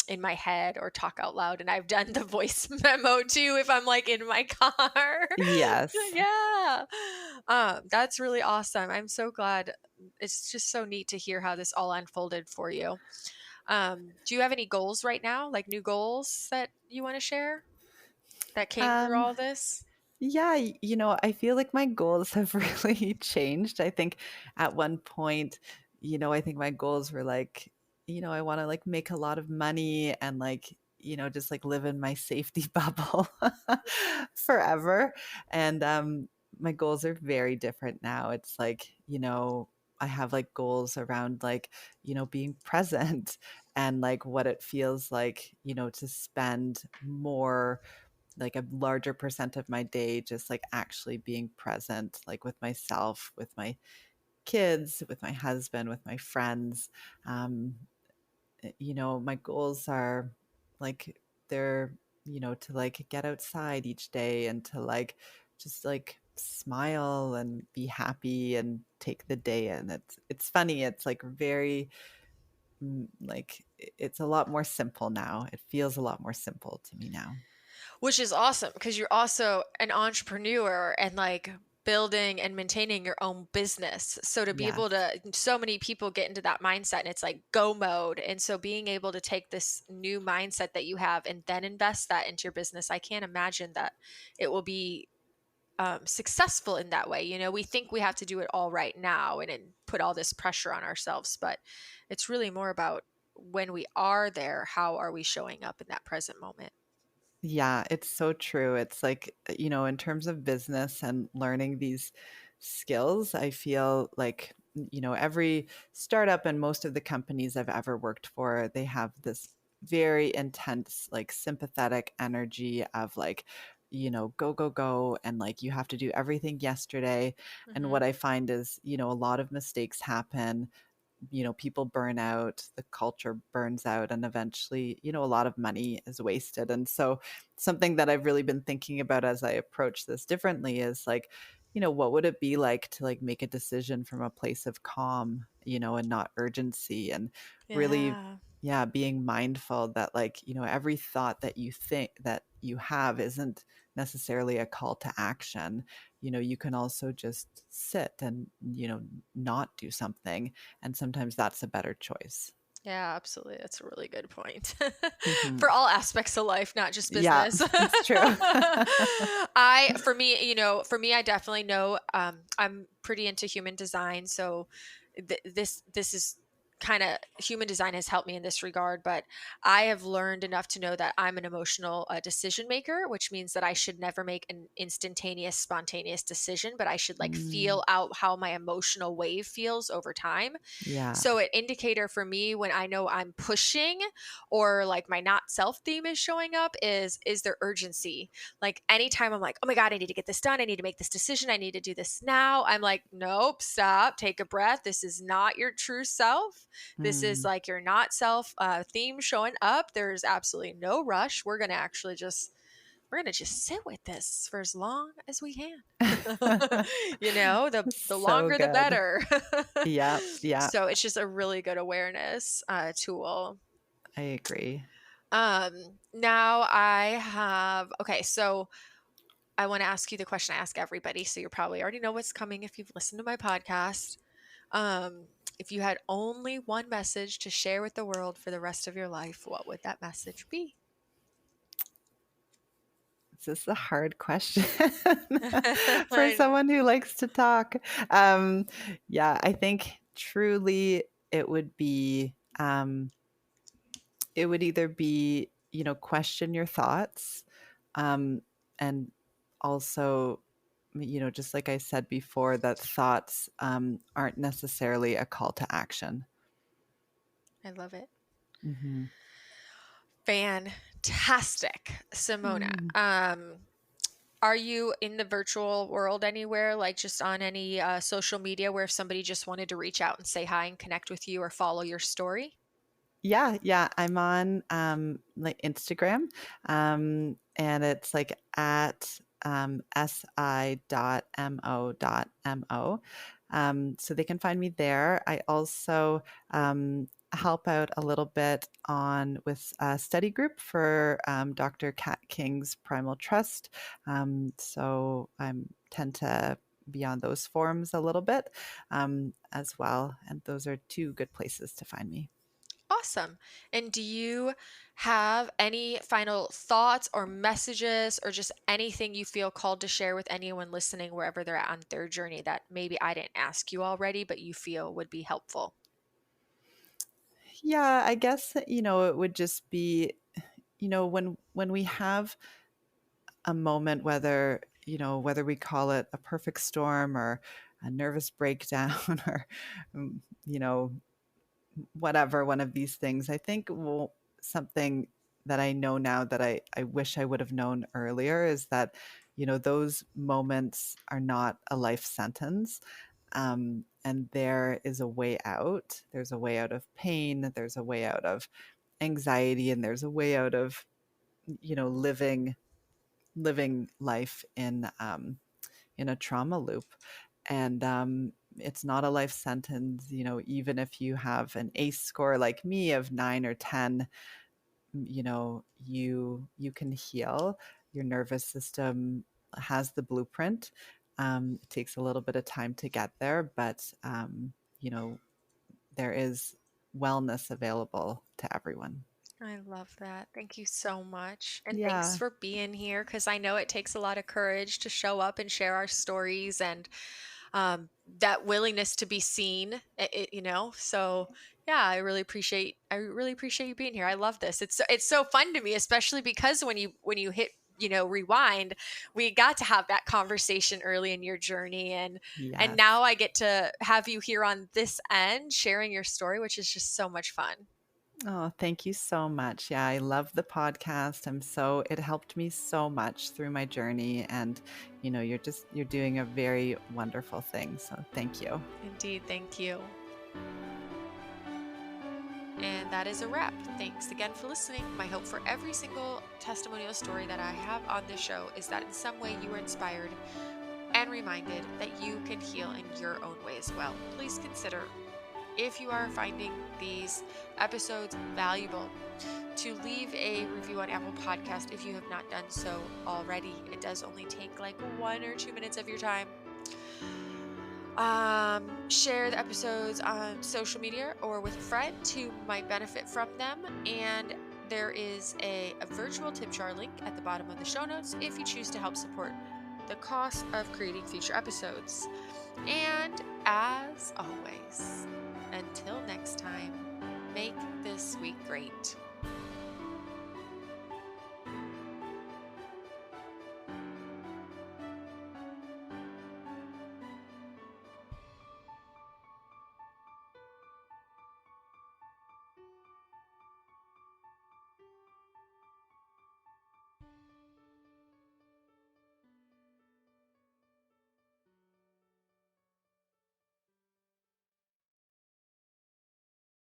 in my head or talk out loud. And I've done the voice memo too if I'm like in my car. Yes. Yeah. That's really awesome. I'm so glad. It's just so neat to hear how this all unfolded for you. Do you have any goals right now, like new goals that you want to share that came through Um, all this? Yeah, I feel like my goals have really changed. I think at one point, I think my goals were like, I want to like make a lot of money and like, just like live in my safety bubble forever. And my goals are very different now. It's like, I have like goals around like, being present and like what it feels like, to spend more like a larger percent of my day just like actually being present like with myself, with my kids, with my husband, with my friends. um my goals are like they're to like get outside each day and to like just like smile and be happy and take the day in. It's funny, it's like very like it's a lot more simple now. It feels a lot more simple to me now. Which is awesome because you're also an entrepreneur and like building and maintaining your own business. So to be able Yes. to, so many people get into that mindset and it's like go mode. And so being able to take this new mindset that you have and then invest that into your business, I can't imagine that it will be successful in that way. You know, we think we have to do it all right now and put all this pressure on ourselves, but it's really more about when we are there, how are we showing up in that present moment? Yeah, it's so true. It's like, in terms of business and learning these skills, I feel like, every startup and most of the companies I've ever worked for, they have this very intense, like sympathetic energy of like, go, go, go. And like you have to do everything yesterday. And Hmm. what I find is, a lot of mistakes happen, people burn out, the culture burns out, and eventually, a lot of money is wasted. And so, something that I've really been thinking about as I approach this differently is like, what would it be like to like make a decision from a place of calm, and not urgency, and really, Yeah. yeah, being mindful that like, every thought that you think that you have isn't necessarily a call to action. You can also just sit and, not do something, and sometimes that's a better choice. Yeah, absolutely. That's a really good point. Hmm. For all aspects of life, not just Yeah, business. it's true. For me, I definitely know, I'm pretty into human design. So this is kind of, human design has helped me in this regard, but I have learned enough to know that I'm an emotional decision maker, which means that I should never make an instantaneous, spontaneous decision, but I should like Mm, feel out how my emotional wave feels over time. yeah. So an indicator for me when I know I'm pushing or like my not self theme is showing up is there urgency. Like anytime I'm like, "Oh my god, I need to get this done. I need to make this decision. I need to do this now." I'm like, "Nope, stop. Take a breath. This is not your true self. This is Mm. like your not self theme showing up. There's absolutely no rush. We're going to just sit with this for as long as we can." The So longer the good. better. Yeah, yeah, So it's just a really good awareness tool. I agree. Now I have, okay, so I want to ask you the question I ask everybody. So you probably already know what's coming if you've listened to my podcast. If you had only one message to share with the world for the rest of your life, what would that message be? This is a hard question for I- someone who likes to talk. Um, yeah, I think truly it would be, it would either be, question your thoughts, um, and also, just like I said before, that thoughts aren't necessarily a call to action. I love it. Hmm. Fantastic, Simona. Mm. Are you in the virtual world anywhere, like just on any social media where if somebody just wanted to reach out and say hi and connect with you or follow your story? Yeah, yeah, I'm on like Instagram, and it's like at si.mo.mo. So they can find me there. I also help out a little bit on with a study group for Dr. Kat King's Primal Trust. So I tend to be on those forums a little bit as well, and those are two good places to find me. Awesome. And do you have any final thoughts or messages or just anything you feel called to share with anyone listening wherever they're at on their journey that maybe I didn't ask you already, but you feel would be helpful? Yeah, I guess, it would just be, when we have a moment, whether we call it a perfect storm or a nervous breakdown or, mm, you know, whatever one of these things, I think something that I know now that I wish I would have known earlier is that, those moments are not a life sentence. And there is a way out. There's a way out of pain. There's a way out of anxiety, and there's a way out of, living life in a trauma loop. And it's not a life sentence. Even if you have an ACE score like me of 9 or 10, you can heal. Your nervous system has the blueprint. It takes a little bit of time to get there, but you know there is wellness available to everyone. I love that. Thank you so much. And thanks Yeah. for being here because I know it takes a lot of courage to show up and share our stories and that willingness to be seen, So yeah, I really appreciate you being here. I love this. It's so fun to me, especially because when you hit, rewind, we got to have that conversation early in your journey and Yes. now I get to have you here on this end sharing your story, which is just so much fun. Oh, thank you so much. Yeah, I love the podcast. It helped me so much through my journey. And, you're doing a very wonderful thing. So thank you. Indeed, thank you. And that is a wrap. Thanks again for listening. My hope for every single testimonial story that I have on this show is that in some way you are inspired and reminded that you can heal in your own way as well. Please consider, if you are finding these episodes valuable, to leave a review on Apple Podcast if you have not done so already. It does only take like 1 or 2 minutes of your time. Share the episodes on social media or with a friend who might benefit from them. And there is a virtual tip jar link at the bottom of the show notes if you choose to help support the cost of creating future episodes. And as always, until next time, make this week great.